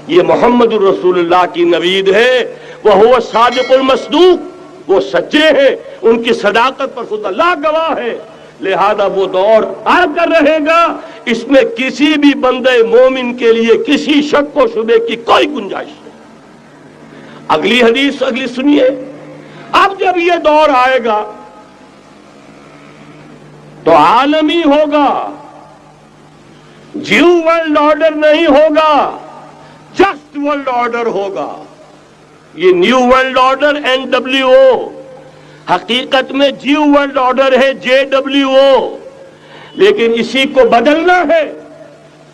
یہ محمد الرسول اللہ کی نوید ہے، وہو الصادق المصدوق، وہ سچے ہیں، ان کی صداقت پر خود اللہ گواہ ہے، لہذا وہ دور آ کر رہے گا، اس میں کسی بھی بندے مومن کے لیے کسی شک و شبے کی کوئی گنجائش نہیں۔ اگلی حدیث اگلی سنیے، اب جب یہ دور آئے گا تو عالمی ہوگا، جیو ورلڈ آرڈر نہیں ہوگا، جسٹ ورلڈ آرڈر ہوگا۔ یہ نیو ورلڈ آرڈر NWO، حقیقت میں جیو ورلڈ آرڈر ہے JWO، لیکن اسی کو بدلنا ہے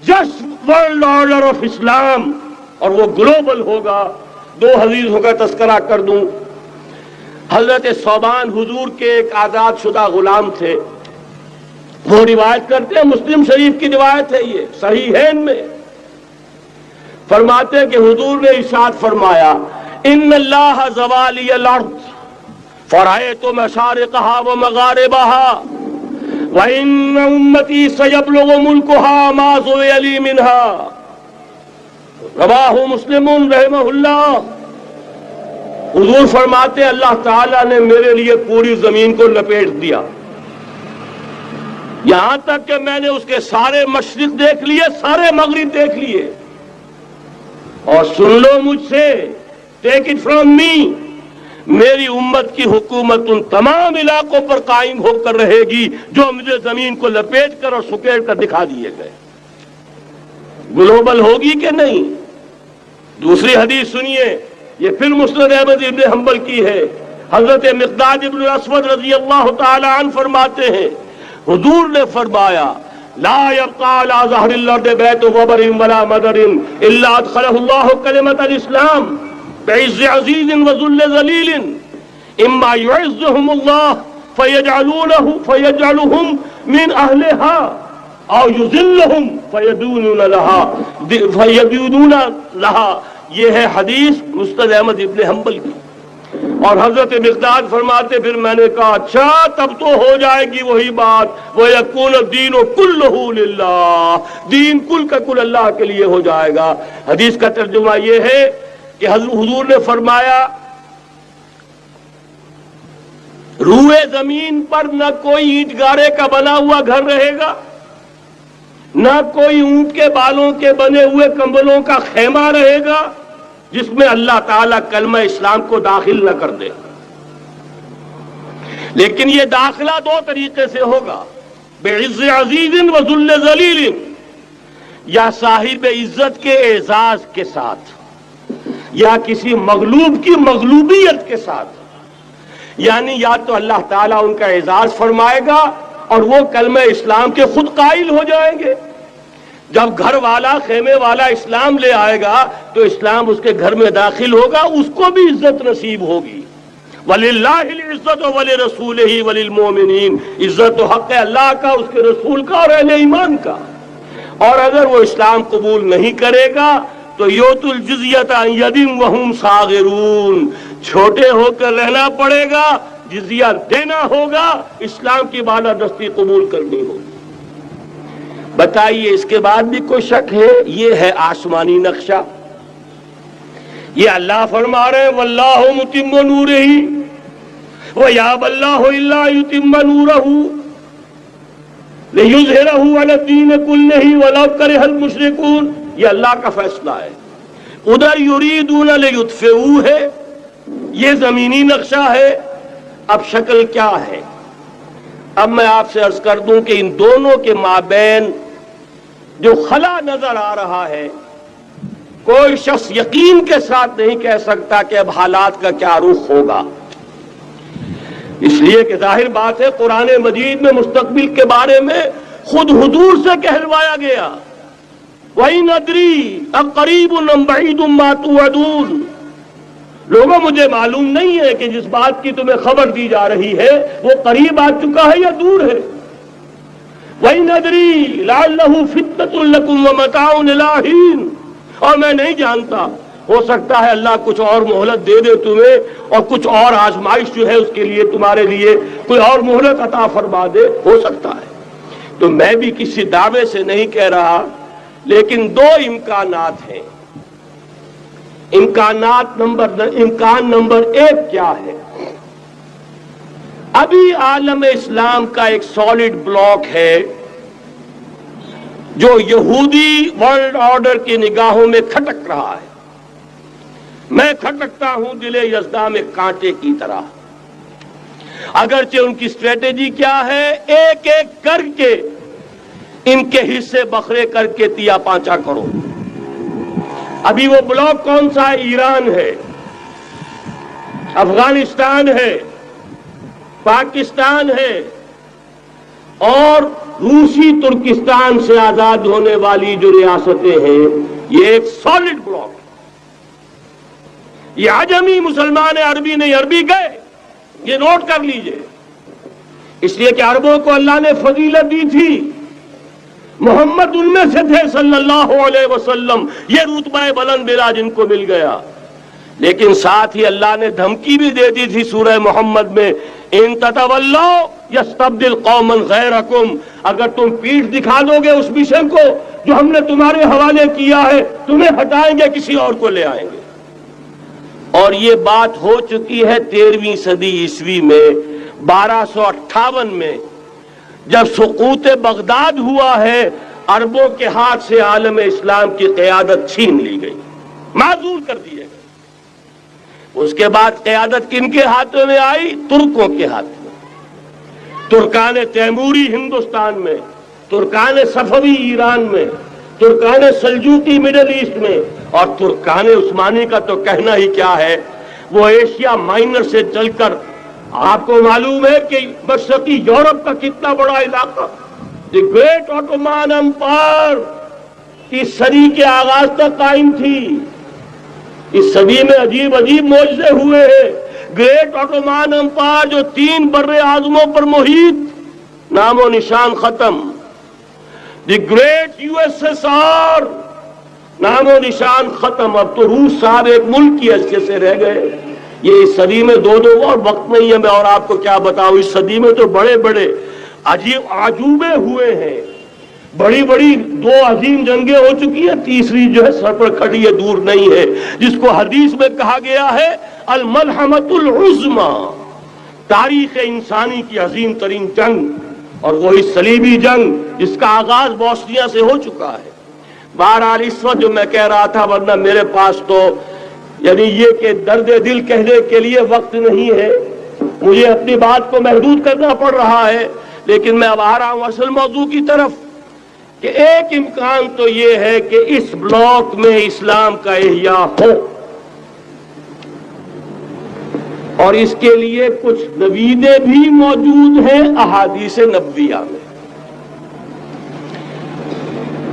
جسٹ ورلڈ آرڈر آف اسلام، اور وہ گلوبل ہوگا۔ دو حدیثوں کا تذکرہ کر دوں۔ حضرت ثوبان حضور کے ایک آزاد شدہ غلام تھے، وہ روایت کرتے ہیں، مسلم شریف کی روایت ہے، یہ صحیحین میں فرماتے ہیں کہ حضور نے ارشاد فرمایا، ان اللہ زوالی الارض فرأیت مشارقها ومغاربها وان امتی سیبلغ ملکها ما زوی لی منها، رواہ مسلم رحمہ اللہ۔ حضور فرماتے ہیں اللہ تعالیٰ نے میرے لیے پوری زمین کو لپیٹ دیا، یہاں تک کہ میں نے اس کے سارے مشرق دیکھ لیے، سارے مغرب دیکھ لیے، اور سن لو مجھ سے، ٹیک اٹ فرام می، میری امت کی حکومت ان تمام علاقوں پر قائم ہو کر رہے گی جو مجھے زمین کو لپیٹ کر اور سکیڑ کر دکھا دیے گئے۔ گلوبل ہوگی کہ نہیں؟ دوسری حدیث سنیے، یہ پھر مسند احمد ابن حنبل کی ہے۔ حضرت مقداد ابن الاسود رضی اللہ تعالی عنہ فرماتے ہیں، حضور نے فرمایا، لا يبقى على ظهر الارض بيت وبر ولا مدر الا ادخله الله كلمة الاسلام بعز عزيز وذل ذليل، اما يعزهم الله فيجعلهم من اهلها او يذلهم فيدونون لها۔ یہ ہے حدیث مسند احمد ابن حنبل کی۔ اور حضرت مقداد فرماتے پھر میں نے کہا اچھا تب تو ہو جائے گی وہی بات، وَيَكُونَ الدِّينُ كُلُّهُ لِلَّهِ، دین کل کا کل اللہ کے لیے ہو جائے گا۔ حدیث کا ترجمہ یہ ہے کہ حضور نے فرمایا، روئے زمین پر نہ کوئی اینٹ گارے کا بنا ہوا گھر رہے گا، نہ کوئی اونٹ کے بالوں کے بنے ہوئے کمبلوں کا خیمہ رہے گا جس میں اللہ تعالیٰ کلمہ اسلام کو داخل نہ کر دے۔ لیکن یہ داخلہ دو طریقے سے ہوگا، بعز عزیز و ذل ذلیل، یا صاحب عزت کے اعزاز کے ساتھ، یا کسی مغلوب کی مغلوبیت کے ساتھ، یعنی یا تو اللہ تعالیٰ ان کا اعزاز فرمائے گا اور وہ کلمہ اسلام کے خود قائل ہو جائیں گے۔ جب گھر والا خیمے والا اسلام لے آئے گا تو اسلام اس کے گھر میں داخل ہوگا، اس کو بھی عزت نصیب ہوگی۔ وَلِلَّهِ الْعِزَّةُ وَلِرَسُولِهِ وَلِلْمُؤْمِنِينَ، عزت و حق ہے اللہ کا، اس کے رسول کا اور اہل ایمان کا۔ اور اگر وہ اسلام قبول نہیں کرے گا تو یؤتُ الْجِزْیَةَ عَنْ یَدٍ وَهُمْ صَاغِرُونَ، چھوٹے ہو کر رہنا پڑے گا، جزیہ دینا ہوگا، اسلام کی بالادستی قبول کرنی ہوگی۔ بتائیے اس کے بعد بھی کوئی شک ہے؟ یہ ہے آسمانی نقشہ۔ یہ اللہ فرما رہے ہیں واللہ متم نورہ ویابی اللہ الا یتم نورہ لیظہرہ علی الدین کلہ ولو کرہ المشرکون، یہ اللہ کا فیصلہ ہے۔ ادھر یریدون لیطفئوا ہے، یہ زمینی نقشہ ہے۔ اب شکل کیا ہے؟ اب میں آپ سے عرض کر دوں کہ ان دونوں کے مابین جو خلا نظر آ رہا ہے، کوئی شخص یقین کے ساتھ نہیں کہہ سکتا کہ اب حالات کا کیا رخ ہوگا، اس لیے کہ ظاہر بات ہے قرآن مجید میں مستقبل کے بارے میں خود حضور سے کہلوایا گیا، وَإِنْ أَدْرِي أَقَرِيبٌ أَمْ بَعِيدٌ مَا تُوعَدُونَ۔ لوگوں مجھے معلوم نہیں ہے کہ جس بات کی تمہیں خبر دی جا رہی ہے وہ قریب آ چکا ہے یا دور ہے۔ وَإِنْ أَدْرِي لَعَلَّهُ فِتْنَةٌ لَكُمْ وَمَتَاعٌ إِلَىٰ حِينٍ، اور میں نہیں جانتا، ہو سکتا ہے اللہ کچھ اور مہلت دے دے تمہیں، اور کچھ اور آزمائش جو ہے اس کے لیے تمہارے لیے کوئی اور مہلت عطا فرما دے، ہو سکتا ہے۔ تو میں بھی کسی دعوے سے نہیں کہہ رہا، لیکن دو امکانات ہیں۔ امکان نمبر 1 کیا ہے؟ ابھی عالم اسلام کا ایک سالڈ بلاک ہے جو یہودی ورلڈ آرڈر کی نگاہوں میں کھٹک رہا ہے. میں کھٹکتا ہوں دل یزداں میں کانٹے کی طرح. اگرچہ ان کی اسٹریٹجی کیا ہے؟ ایک ایک کر کے ان کے حصے بکھرے کر کے تیا پانچا کرو. ابھی وہ بلاک کون سا ہے؟ ایران ہے، افغانستان ہے، پاکستان ہے اور روسی ترکستان سے آزاد ہونے والی جو ریاستیں ہیں. یہ ایک سالڈ بلاک ہے. یہ عجمی مسلمان عربی نہیں، عربی گئے، یہ نوٹ کر لیجئے. اس لیے کہ عربوں کو اللہ نے فضیلت دی تھی، محمد ان میں سے تھے صلی اللہ علیہ وسلم، یہ رتبہ بلند ملا جن کو مل گیا. لیکن ساتھ ہی اللہ نے دھمکی بھی دے دی تھی سورہ محمد میں، ان تتولوا یستبدل قوما غیرکم، اگر تم پیٹھ دکھا دو گے اس مشن کو جو ہم نے تمہارے حوالے کیا ہے، تمہیں ہٹائیں گے، کسی اور کو لے آئیں گے. اور یہ بات ہو چکی ہے 13ویں صدی عیسوی میں، 1258 میں جب سقوط بغداد ہوا ہے، عربوں کے ہاتھ سے عالم اسلام کی قیادت چھین لی گئی، معزول کر دیے گئے. اس کے بعد قیادت کن کے ہاتھوں میں آئی؟ ترکوں کے ہاتھ میں. ترکان تیموری ہندوستان میں، ترکان صفوی ایران میں، ترکان سلجوقی مڈل ایسٹ میں، اور ترکان عثمانی کا تو کہنا ہی کیا ہے. وہ ایشیا مائنر سے چل کر آپ کو معلوم ہے کہ مشرقی یورپ کا کتنا بڑا علاقہ، دی گریٹ آٹومان امپائر اس صدی کے آغاز تک قائم تھی. اس صدی میں عجیب عجیب معجزے ہوئے ہیں. گریٹ آٹومان امپائر جو 3 بر اعظموں پر محیط، نام و نشان ختم. The great U S S R, نام و نشان ختم. اب تو روس صاحب ایک ملک کی حیثیت سے رہ گئے. یہ اس صدی میں دو اور وقت نہیں ہے میں اور آپ کو کیا بتاؤں. اس صدی میں تو بڑے بڑے عجیب عجوبے ہوئے ہیں. بڑی بڑی 2 عظیم جنگیں ہو چکی ہیں، تیسری جو ہے سر پر کھڑی ہے، دور نہیں ہے، جس کو حدیث میں کہا گیا ہے الملحمۃ العظمی، تاریخ انسانی کی عظیم ترین جنگ. اور وہی صلیبی جنگ جس کا آغاز بوسنیا سے ہو چکا ہے. بہرحال اس وقت جو میں کہہ رہا تھا، ورنہ میرے پاس تو یعنی یہ کہ درد دل کہنے کے لیے وقت نہیں ہے، مجھے اپنی بات کو محدود کرنا پڑ رہا ہے. لیکن میں اب آ رہا ہوں اصل موضوع کی طرف کہ ایک امکان تو یہ ہے کہ اس بلاک میں اسلام کا احیاء ہو، اور اس کے لیے کچھ نویدیں بھی موجود ہیں احادیث نبویہ میں.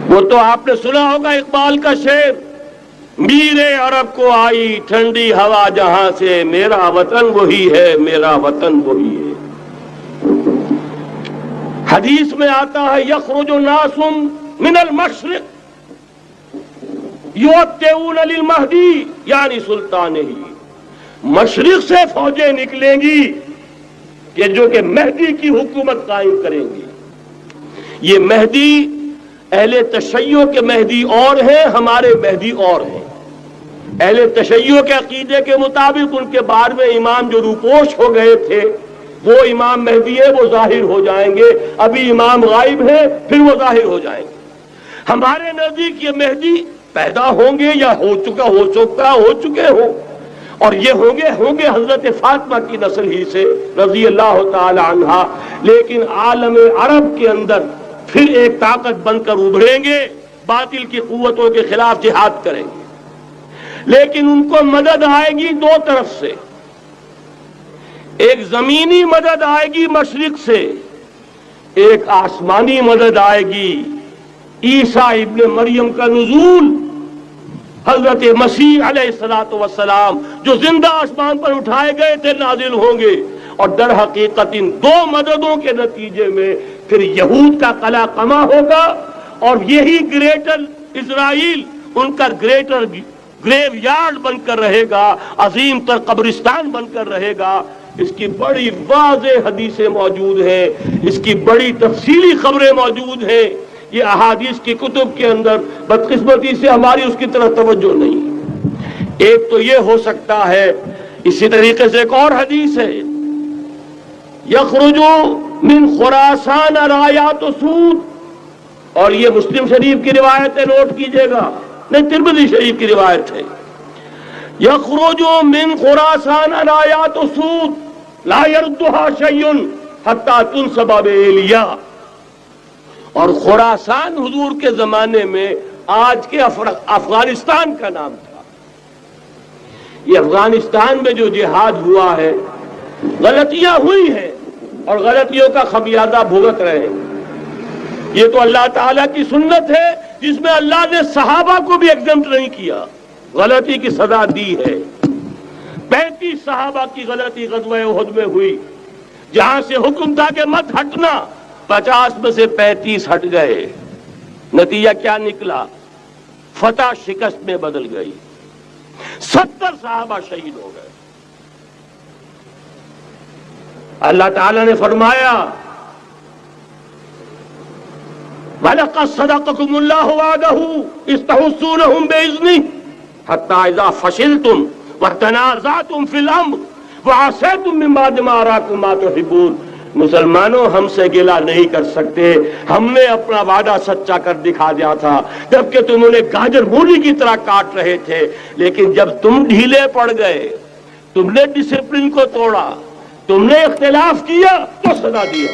وہ تو آپ نے سنا ہوگا اقبال کا شعر، میرے عرب کو آئی ٹھنڈی ہوا جہاں سے، میرا وطن وہی ہے، میرا وطن وہی ہے. حدیث میں آتا ہے یخرج ناس من المشرق یؤتون للمہدی یعنی سلطانہ، مشرق سے فوجیں نکلیں گی کہ جو کہ مہدی کی حکومت قائم کریں گی. یہ مہدی اہل تشیع کے مہدی اور ہیں، ہمارے مہدی اور ہیں. اہل تشیع کے عقیدے کے مطابق ان کے بعد میں امام جو روپوش ہو گئے تھے وہ امام مہدی ہے، وہ ظاہر ہو جائیں گے. ابھی امام غائب ہے، پھر وہ ظاہر ہو جائیں گے. ہمارے نزدیک یہ مہدی پیدا ہوں گے یا ہو چکے ہوں، اور یہ ہوں گے حضرت فاطمہ کی نسل ہی سے رضی اللہ تعالی عنہا. لیکن عالم عرب کے اندر پھر ایک طاقت بن کر ابھریں گے، باطل کی قوتوں کے خلاف جہاد کریں گے. لیکن ان کو مدد آئے گی 2 طرف سے. ایک زمینی مدد آئے گی مشرق سے، ایک آسمانی مدد آئے گی. عیسیٰ ابن مریم کا نزول، حضرت مسیح علیہ السلام جو زندہ آسمان پر اٹھائے گئے تھے نازل ہوں گے. اور در حقیقت ان 2 مددوں کے نتیجے میں پھر یہود کا قلعہ قمع ہوگا، اور یہی گریٹر اسرائیل ان کا گریٹر گریو یارڈ بن کر رہے گا، عظیم تر قبرستان بن کر رہے گا. اس کی بڑی واضح حدیثیں موجود ہیں، اس کی بڑی تفصیلی خبریں موجود ہیں. یہ احادیث کی کتب کے اندر بدقسمتی سے ہماری اس کی طرف توجہ نہیں. ایک تو یہ ہو سکتا ہے، اسی طریقے سے ایک اور حدیث ہے، یخرج من خراسان رایات سود، اور یہ مسلم شریف کی روایت ہے، نوٹ کیجئے گا، نہیں ترمذی شریف کی روایت ہے، یخرج من خراسان رایات سود لا يردها شيء حتى تنصب بإیلیا، اور خراسان حضور کے زمانے میں آج کے افغانستان کا نام تھا۔ یہ افغانستان میں جو جہاد ہوا ہے، غلطیاں ہوئی ہیں اور غلطیوں کا خمیازہ بھگت رہے ہیں۔ یہ تو اللہ تعالیٰ کی سنت ہے جس میں اللہ نے صحابہ کو بھی ایگزمپٹ نہیں کیا، غلطی کی سزا دی ہے۔ 35 صحابہ کی غلطی غزوہ احد میں ہوئی، جہاں سے حکم تھا کہ مت ہٹنا، 50 میں سے 35 ہٹ گئے، نتیجہ کیا نکلا؟ فتح شکست میں بدل گئی، 70 صحابہ شہید ہو گئے۔ اللہ تعالیٰ نے فرمایا وَلَقَدْ صَدَقَكُمُ اللَّهُ وَعْدَهُ إِذْ تَحُسُّونَهُم بِإِذْنِهِ حَتَّىٰ إِذَا فَشِلْتُمْ وَتَنَازَعْتُمْ فِي الْأَمْرِ وَعَصَيْتُم مِّن بَعْدِ مَا أَرَاكُم مَّا تُحِبُّونَ۔ مسلمانوں، ہم سے گلہ نہیں کر سکتے، ہم نے اپنا وعدہ سچا کر دکھا دیا تھا، جبکہ تم انہیں گاجر مولی کی طرح کاٹ رہے تھے، لیکن جب تم ڈھیلے پڑ گئے، تم نے ڈسپلن کو توڑا، تم نے اختلاف کیا تو سزا دیا۔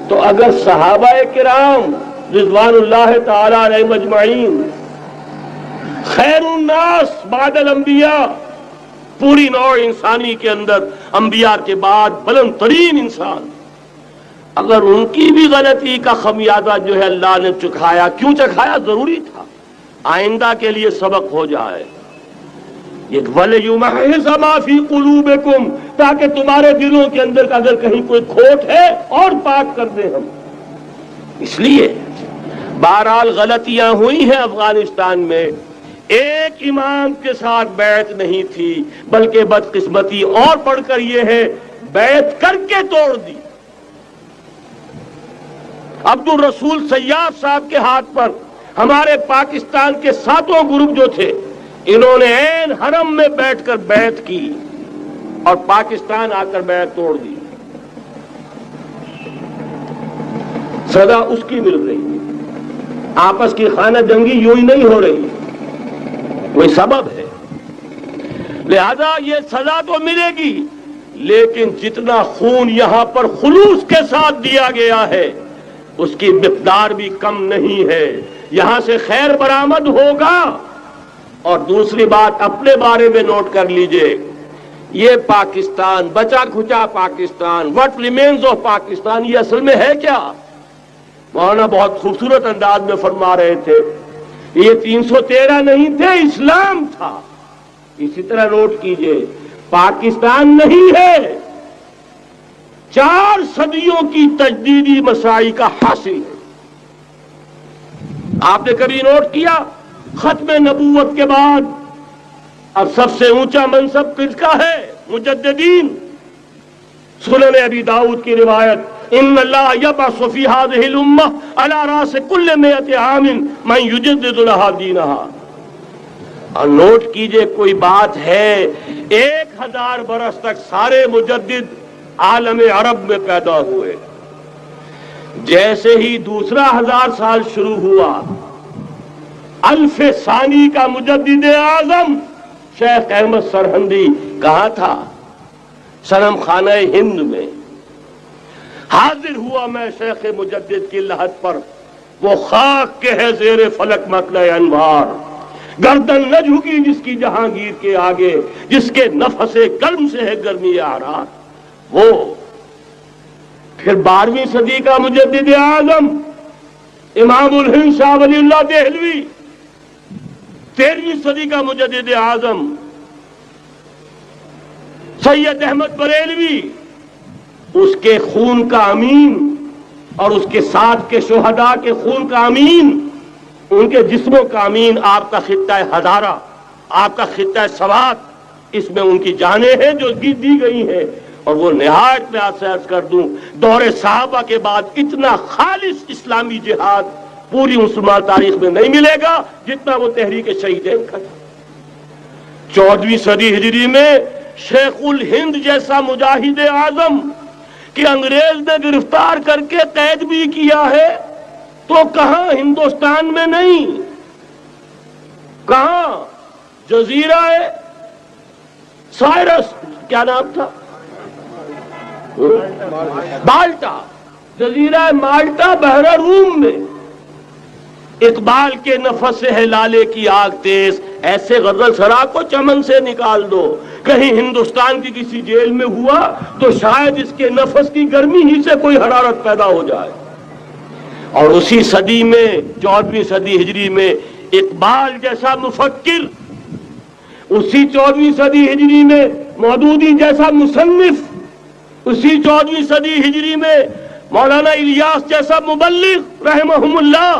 تو اگر صحابہ کرام رضوان اللہ تعالی علیہم اجمعین، خیر الناس بعد الانبیاء، پوری نوع انسانی کے اندر انبیاء کے بعد بلند ترین انسان، اگر ان کی بھی غلطی کا خمیازہ جو ہے اللہ نے چکھایا، کیوں چکھایا؟ ضروری تھا، آئندہ کے لیے سبق ہو جائے۔ یہ وَلِيُمَحِّصَ مَا فِي قُلُوبِكُمْ، تاکہ تمہارے دلوں کے اندر اگر کہیں کوئی کھوٹ ہے اور پاک کر دیں ہم۔ اس لیے بہرحال غلطیاں ہوئی ہیں افغانستان میں، ایک امام کے ساتھ بیعت نہیں تھی، بلکہ بدقسمتی اور پڑھ کر یہ ہے بیعت کر کے توڑ دی۔ عبد الرسول سیاف صاحب کے ہاتھ پر ہمارے پاکستان کے 7 گروپ جو تھے، انہوں نے عین حرم میں بیٹھ کر بیعت کی اور پاکستان آ کر بیعت توڑ دی، سزا اس کی مل رہی ہے۔ آپس کی خانہ جنگی یوں ہی نہیں ہو رہی، کوئی سبب ہے، لہذا یہ سزا تو ملے گی، لیکن جتنا خون یہاں پر خلوص کے ساتھ دیا گیا ہے اس کی مقدار بھی کم نہیں ہے، یہاں سے خیر برآمد ہوگا۔ اور دوسری بات اپنے بارے میں نوٹ کر لیجئے، یہ پاکستان، بچا کھچا Pakistan, what remains of Pakistan, یہ اصل میں ہے کیا؟ مولانا بہت خوبصورت انداز میں فرما رہے تھے، یہ 313 نہیں تھے، اسلام تھا۔ اسی طرح نوٹ کیجئے، پاکستان نہیں ہے، 4 صدیوں کی تجدیدی مساعی کا حاصل ہے۔ آپ نے کبھی نوٹ کیا ختم نبوت کے بعد اب سب سے اونچا منصب کس کا ہے؟ مجددین۔ سنن ابی داؤد کی روایت، ان اللہ یبعث فی هذه الامہ علی راس کل 100 عام من یجدد لها دینها۔ اور نوٹ کیجئے، کوئی بات ہے 1000 برس تک سارے مجدد عالم عرب میں پیدا ہوئے، جیسے ہی دوسرا 1000 سال شروع ہوا، الف ثانی کا مجدد اعظم شیخ احمد سرہندی کہاں تھا؟ صنم خانہ ہند میں حاضر ہوا۔ میں شیخ مجدد کی لحد پر، وہ خاک کے ہے زیر فلک مطلع انوار، گردن نہ جھکی جس کی جہانگیر کے آگے، جس کے نفس گرم سے ہے گرمی آرار۔ وہ پھر 12ویں صدی کا مجدد اعظم امام الہند شاہ ولی اللہ دہلوی، 13ویں صدی کا مجدد اعظم سید احمد بریلوی، اس کے خون کا امین اور اس کے ساتھ کے شہداء کے خون کا امین، ان کے جسموں کا امین آپ کا خطہ ہزارہ، آپ کا خطہ سوات، اس میں ان کی جانیں ہیں جو دی گئی ہیں۔ اور وہ نہایت میں آپ سے عرض کر دوں، دور صحابہ کے بعد اتنا خالص اسلامی جہاد پوری مسلمان تاریخ میں نہیں ملے گا جتنا وہ تحریک شہیدین کا تھا۔ 14ویں صدی ہجری میں شیخ الہند جیسا مجاہد اعظم کہ انگریز نے گرفتار کر کے قید بھی کیا ہے، تو کہاں ہندوستان میں نہیں، کہاں جزیرہ سائرس، کیا نام تھا، مالٹا، جزیرہ مالٹا بحر روم میں اقبال کے نفس سے ہے لالے کی آگ تیز، ایسے غزل سرا کو چمن سے نکال دو، کہیں ہندوستان کی کسی جیل میں ہوا تو شاید اس کے نفس کی گرمی ہی سے کوئی حرارت پیدا ہو جائے۔ اور اسی صدی میں 14ویں صدی ہجری میں اقبال جیسا مفکر، اسی 14ویں صدی ہجری میں مودودی جیسا مصنف، اسی 14ویں صدی ہجری میں مولانا الیاس جیسا مبلغ رحمہم اللہ،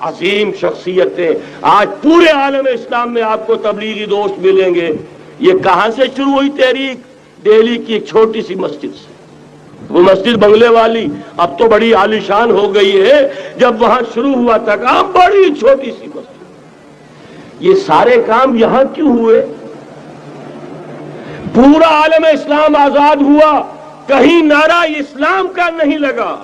عظیم شخصیتیں آج پورے عالم اسلام میں آپ کو تبلیغی دوست ملیں گے۔ یہ کہاں سے شروع ہوئی تحریک؟ دہلی کی ایک چھوٹی سی مسجد سے، وہ مسجد بنگلے والی اب تو بڑی عالیشان ہو گئی ہے، جب وہاں شروع ہوا تھا کام بڑی چھوٹی سی مسجد۔ یہ سارے کام یہاں کیوں ہوئے؟ پورا عالم اسلام آزاد ہوا، کہیں نعرہ اسلام کا نہیں لگا،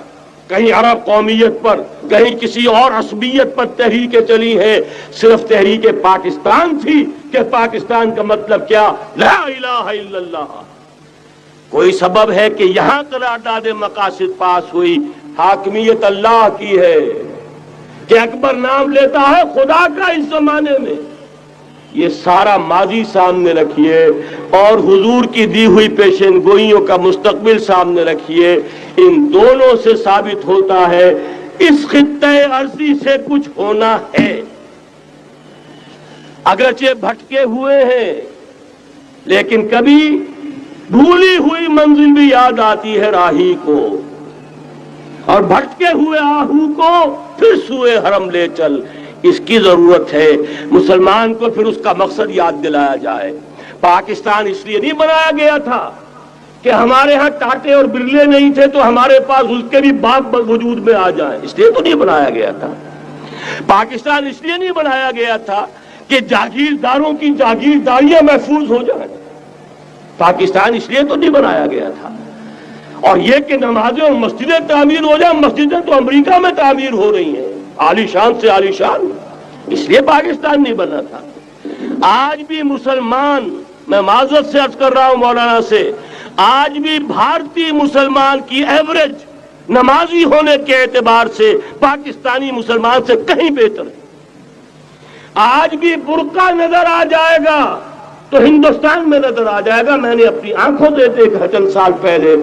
کہیں عرب قومیت پر، کہیں کسی اور عصبیت پر تحریکیں چلی ہیں، صرف تحریک پاکستان تھی کہ پاکستان کا مطلب کیا؟ لا الہ الا اللہ۔ کوئی سبب ہے کہ یہاں قرارداد مقاصد پاس ہوئی، حاکمیت اللہ کی ہے، کہ اکبر نام لیتا ہے خدا کا اس زمانے میں۔ یہ سارا ماضی سامنے رکھیے اور حضور کی دی ہوئی پیشن گوئیوں کا مستقبل سامنے رکھیے، ان دونوں سے ثابت ہوتا ہے اس خطے ارضی سے کچھ ہونا ہے۔ اگرچہ بھٹکے ہوئے ہیں لیکن کبھی بھولی ہوئی منزل بھی یاد آتی ہے راہی کو، اور بھٹکے ہوئے آہو کو پھر سوئے حرم لے چل، اس کی ضرورت ہے۔ مسلمان کو پھر اس کا مقصد یاد دلایا جائے۔ پاکستان اس لیے نہیں بنایا گیا تھا کہ ہمارے ہاں ٹاٹے اور برلے نہیں تھے تو ہمارے پاس اس کے بھی باغ وجود میں آ جائیں، اس لیے تو نہیں بنایا گیا تھا۔ پاکستان اس لیے نہیں بنایا گیا تھا کہ جاگیرداروں کی جاگیرداریاں محفوظ ہو جائیں، پاکستان اس لیے تو نہیں بنایا گیا تھا۔ اور یہ کہ نمازیں اور مسجدیں تعمیر ہو جائیں، مسجدیں تو امریکہ میں تعمیر ہو رہی ہیں، عالی شان سے عالی شان، اس لیے پاکستان نہیں بنا تھا۔ آج بھی مسلمان، میں معذرت سے عرض کر رہا ہوں مولانا سے، آج بھی بھارتی مسلمان کی ایوریج نمازی ہونے کے اعتبار سے پاکستانی مسلمان سے کہیں بہتر ہے۔ آج بھی برقع نظر آ جائے گا تو ہندوستان میں نظر آ جائے گا۔ میں نے اپنی آنکھوں سے دیکھا چند سال پہلے،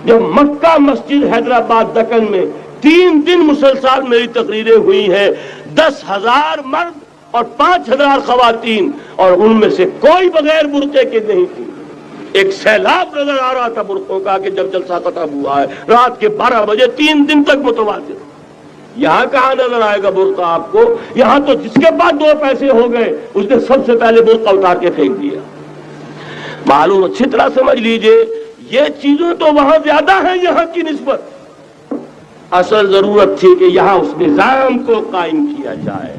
جب مکہ مسجد حیدرآباد دکن میں 3 دن مسلسل میری تقریریں ہوئی ہیں، 10,000 مرد اور 5,000 خواتین، اور ان میں سے کوئی بغیر برقعے کے نہیں تھی۔ ایک سیلاب نظر آ رہا تھا برقعوں کا کہ جب جلسہ ختم ہوا ہے رات کے 12 بجے 3 دن تک متواتر۔ یہاں کہاں نظر آئے گا برقع آپ کو؟ یہاں تو جس کے پاس 2 پیسے ہو گئے اس نے سب سے پہلے برقع اتار کے پھینک دیا۔ معلوم اچھی طرح سمجھ لیجئے، یہ چیزیں تو وہاں زیادہ ہیں یہاں کی نسبت۔ اصل ضرورت تھی کہ یہاں اس نظام کو قائم کیا جائے،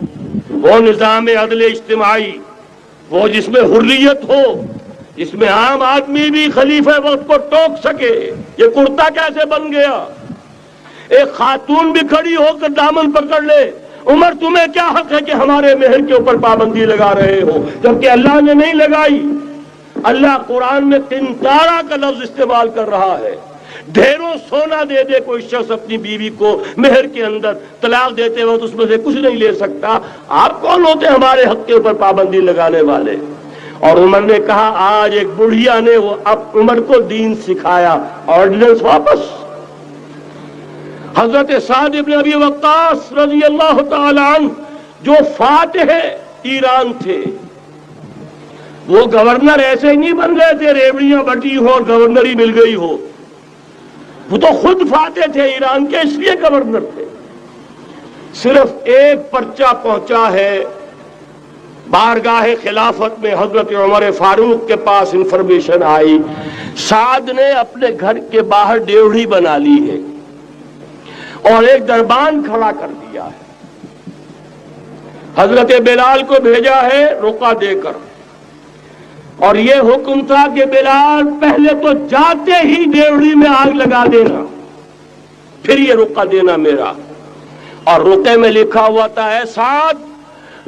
وہ نظام عدل اجتماعی، وہ جس میں حریت ہو، جس میں عام آدمی بھی خلیفہ وقت کو ٹوک سکے۔ یہ کرتا کیسے بن گیا؟ ایک خاتون بھی کھڑی ہو کر دامن پکڑ لے، عمر تمہیں کیا حق ہے کہ ہمارے مہر کے اوپر پابندی لگا رہے ہو، جبکہ اللہ نے نہیں لگائی۔ اللہ قرآن میں قنطارہ کا لفظ استعمال کر رہا ہے۔ ڈھیروں سونا دے دے کوئی شخص اپنی بیوی کو مہر کے اندر، طلاق دیتے وقت اس میں سے کچھ نہیں لے سکتا، آپ کون ہوتے ہمارے حق کے اوپر پابندی لگانے والے؟ اور عمر نے کہا، آج ایک بڑھیا نے وہ اب عمر کو دین سکھایا، آرڈیننس واپس۔ حضرت سعد بن ابی وقاص رضی اللہ تعالی عنہ جو فاتح ایران تھے، وہ گورنر ایسے ہی نہیں بن گئے تھے ریوڑیاں بٹی ہو اور گورنری مل گئی ہو، وہ تو خود فاتح تھے ایران کے، اس لیے گورنر تھے۔ صرف ایک پرچہ پہنچا ہے بارگاہ خلافت میں، حضرت عمر فاروق کے پاس انفارمیشن آئی، سعد نے اپنے گھر کے باہر ڈیوڑی بنا لی ہے اور ایک دربان کھڑا کر دیا ہے، حضرت بلال کو بھیجا ہے رقعہ دے کر، اور یہ حکم تھا کہ بلال پہلے تو جاتے ہی ڈیوڑی میں آگ لگا دینا، پھر یہ رقعہ دینا میرا. اور رقعے میں لکھا ہوا تھا اے سعد،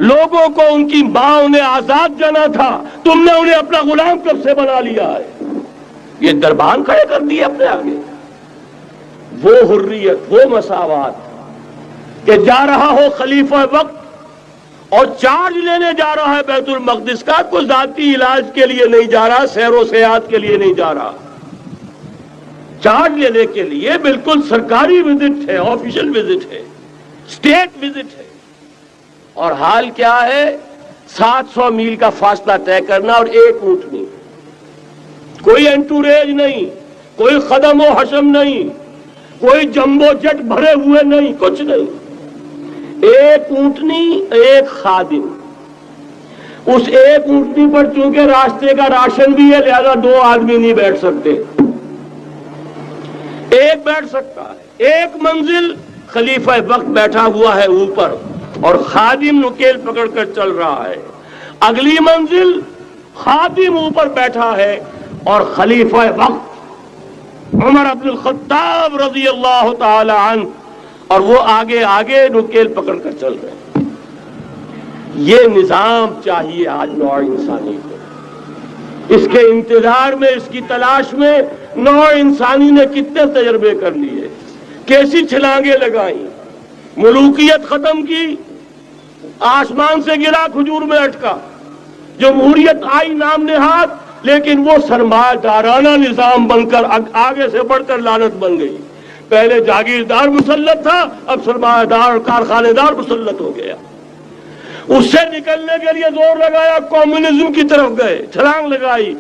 لوگوں کو ان کی ماں نے آزاد جانا تھا، تم نے انہیں اپنا غلام کب سے بنا لیا ہے. یہ دربان کھڑے کر دیے اپنے آگے. وہ حریت، وہ مساوات کہ جا رہا ہو خلیفہ وقت اور چارج لینے جا رہا ہے بیت المقدس کا، کوئی ذاتی علاج کے لیے نہیں جا رہا، سیر و سیاحت کے لیے نہیں جا رہا، چارج لینے کے لیے بالکل سرکاری وزٹ ہے، آفیشل وزٹ ہے، اسٹیٹ وزٹ ہے. اور حال کیا ہے؟ 700 میل کا فاصلہ طے کرنا اور ایک اونٹنی، کوئی انٹوریج نہیں، کوئی خدم و حشم نہیں، کوئی جمبو جٹ بھرے ہوئے نہیں، کچھ نہیں، ایک اونٹنی، ایک خادم. اس ایک اونٹنی پر چونکہ راستے کا راشن بھی ہے لہذا 2 آدمی نہیں بیٹھ سکتے، ایک بیٹھ سکتا ہے. ایک منزل خلیفہ وقت بیٹھا ہوا ہے اوپر اور خادم نکیل پکڑ کر چل رہا ہے، اگلی منزل خادم اوپر بیٹھا ہے اور خلیفہ وقت عمر بن الخطاب رضی اللہ تعالی عنہ اور وہ آگے آگے نکیل پکڑ کر چل رہے ہیں. یہ نظام چاہیے آج نوع انسانی کو. اس کے انتظار میں، اس کی تلاش میں نوع انسانی نے کتنے تجربے کر لیے، کیسی چھلانگیں لگائیں، ملوکیت ختم کی، آسمان سے گرا کھجور میں اٹکا، جمہوریت آئی نام نہاد لیکن وہ سرمایہ دارانہ نظام بن کر آگے سے بڑھ کر لعنت بن گئی. پہلے جاگیردار مسلط تھا، اب سرمایہ دار اور کارخانے دار مسلط ہو گیا. اس سے نکلنے کے لیے زور لگایا، کمیونزم کی طرف گئے، چھلانگ لگائی،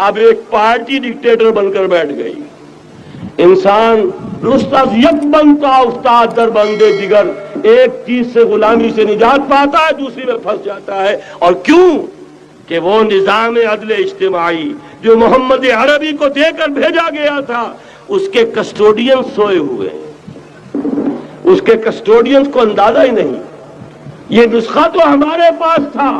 اب ایک پارٹی ڈکٹیٹر بن کر بیٹھ گئی. انسان رستاز یک بنتا استاد در بندے دیگر، ایک چیز سے غلامی سے نجات پاتا ہے، دوسری میں پھنس جاتا ہے. اور کیوں؟ کہ وہ نظام عدل اجتماعی جو محمد عربی کو دے کر بھیجا گیا تھا، اس کے کسٹوڈین سوئے ہوئے ہیں، اس کے کسٹوڈینز کو اندازہ ہی نہیں. یہ نسخہ تو ہمارے پاس تھا،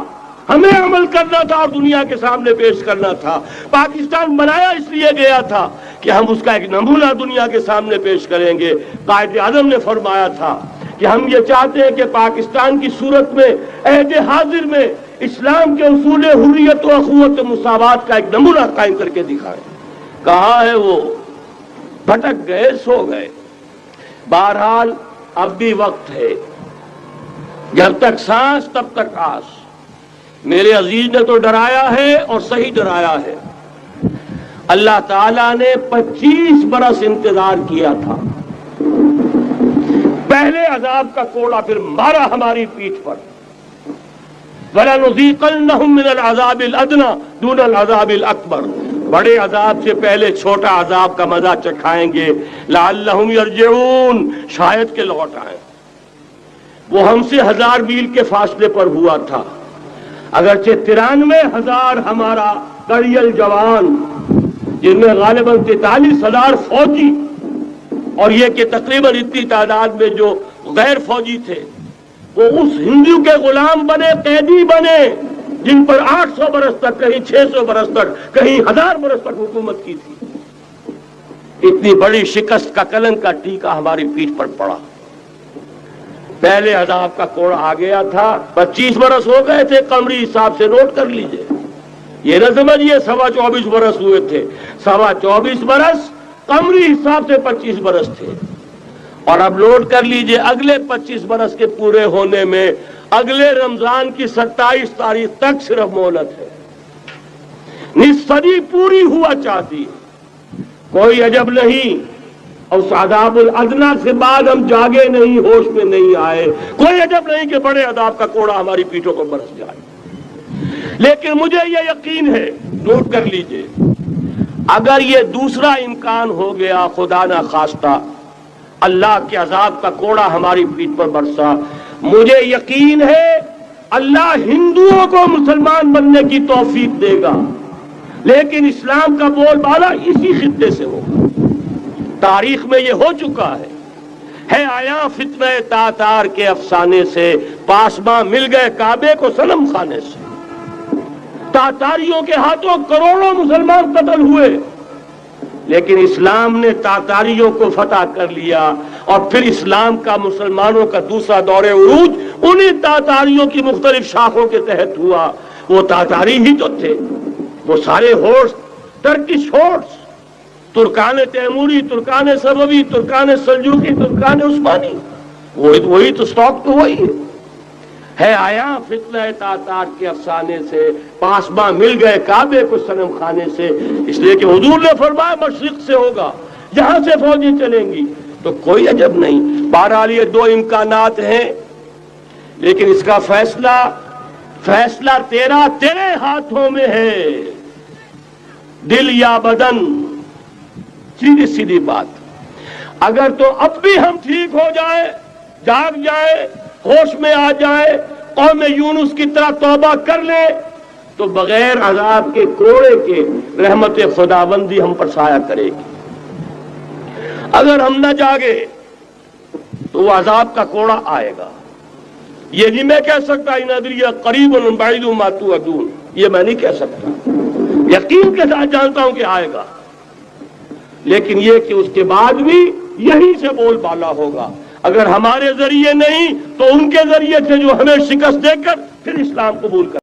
ہمیں عمل کرنا تھا اور دنیا کے سامنے پیش کرنا تھا. پاکستان بنایا اس لیے گیا تھا کہ ہم اس کا ایک نمونہ دنیا کے سامنے پیش کریں گے. قائد اعظم نے فرمایا تھا کہ ہم یہ چاہتے ہیں کہ پاکستان کی صورت میں عہد حاضر میں اسلام کے اصول حریت و اخوت و مساوات کا ایک نمونہ قائم کر کے دکھائیں. کہاں ہے وہ؟ بھٹک گئے، سو گئے. بہرحال اب بھی وقت ہے، جب تک سانس تب تک آس. میرے عزیز نے تو ڈرایا ہے اور صحیح ڈرایا ہے. اللہ تعالیٰ نے 25 برس انتظار کیا تھا. پہلے عذاب کا کوڑا پھر مارا ہماری پیٹھ پر. وَلَنُذِيقَنَّهُم مِّنَ الْعَذَابِ الْأَدْنَىٰ دُونَ الْعَذَابِ الْأَكْبَرِ، بڑے عذاب سے پہلے چھوٹا عذاب کا مزہ چکھائیں گے. لَعَلَّهُمْ يَرْجِعُونَ، شاید کہ لوٹ آئیں. وہ ہم سے 1000 میل کے فاصلے پر ہوا تھا، اگرچہ 93,000 ہمارا کڑیل جوان، جن میں غالباً 43,000 فوجی، اور یہ کہ تقریباً اتنی تعداد میں جو غیر فوجی تھے، وہ اس ہندو کے غلام بنے، قیدی بنے، جن پر 800 برس تک، کہیں 600 برس تک، کہیں 1000 برس تک حکومت کی تھی. اتنی بڑی شکست کا کلنک کا ٹیکا ہماری پیٹھ پر پڑا. پہلے عذاب کا کوڑا آ گیا تھا. 25 برس ہو گئے تھے قمری حساب سے، نوٹ کر لیجئے. یہ نہ سمجھیے 24.25 برس ہوئے تھے، 24.25 برس قمری حساب سے 25 برس تھے. اور اب نوٹ کر لیجئے اگلے 25 برس کے پورے ہونے میں اگلے رمضان کی 27 تاریخ تک صرف مہلت ہے. نصف صدی پوری ہوا چاہتی ہے. کوئی عجب نہیں اور عذاب الادنیٰ سے بعد ہم جاگے نہیں، ہوش میں نہیں آئے. کوئی عجب نہیں کہ بڑے عذاب کا کوڑا ہماری پیٹھوں پر برس جائے. لیکن مجھے یہ یقین ہے، نوٹ کر لیجئے، اگر یہ دوسرا امکان ہو گیا، خدا نہ خواستہ اللہ کے عذاب کا کوڑا ہماری پیٹھ پر برسا، مجھے یقین ہے اللہ ہندوؤں کو مسلمان بننے کی توفیق دے گا، لیکن اسلام کا بول بالا اسی خطے سے ہوگا. تاریخ میں یہ ہو چکا ہے آیا فتنہ تاتار کے افسانے سے، پاسباں مل گئے کعبے کو صنم خانے سے. تاتاریوں کے ہاتھوں کروڑوں مسلمان قتل ہوئے، لیکن اسلام نے تاتاریوں کو فتح کر لیا، اور پھر اسلام کا مسلمانوں کا دوسرا دور عروج انہیں تاتاریوں کی مختلف شاخوں کے تحت ہوا۔ وہ تاتاری ہی تو تھے، وہ سارے ہورس، ٹرکش ہورس، ترکان تیموری، ترکان صفوی، ترکان سلجوقی، ترکان عثمانی، وہی تو اسٹاک تو وہی ہے آیا فتنہ تاتار کے افسانے سے، پاسباں مل گئے کعبے کو صنم خانے سے، اس لیے کہ حضور نے فرمایا مشرق سے ہوگا، یہاں سے فوجیں چلیں گی، تو کوئی عجب نہیں۔ بہرحال یہ دو امکانات ہیں، لیکن اس کا فیصلہ تیرے ہاتھوں میں ہے، دل یا بدن، سیدھی سیدھی بات۔ اگر تو اب بھی ہم ٹھیک ہو جائیں، جاگ جائے، ہوش میں آ جائے، قوم یونس کی طرح توبہ کر لے، تو بغیر عذاب کے کوڑے کے رحمت خداوندی ہم پر سایہ کرے گی۔ اگر ہم نہ جاگے تو وہ عذاب کا کوڑا آئے گا۔ یہ نہیں میں کہہ سکتا ان ادری قریب بعید ما توعدون، یہ میں نہیں کہہ سکتا، یقین کے ساتھ جانتا ہوں کہ آئے گا، لیکن یہ کہ اس کے بعد بھی یہی سے بول بالا ہوگا، اگر ہمارے ذریعے نہیں تو ان کے ذریعے سے جو ہمیں شکست دے کر پھر اسلام قبول کر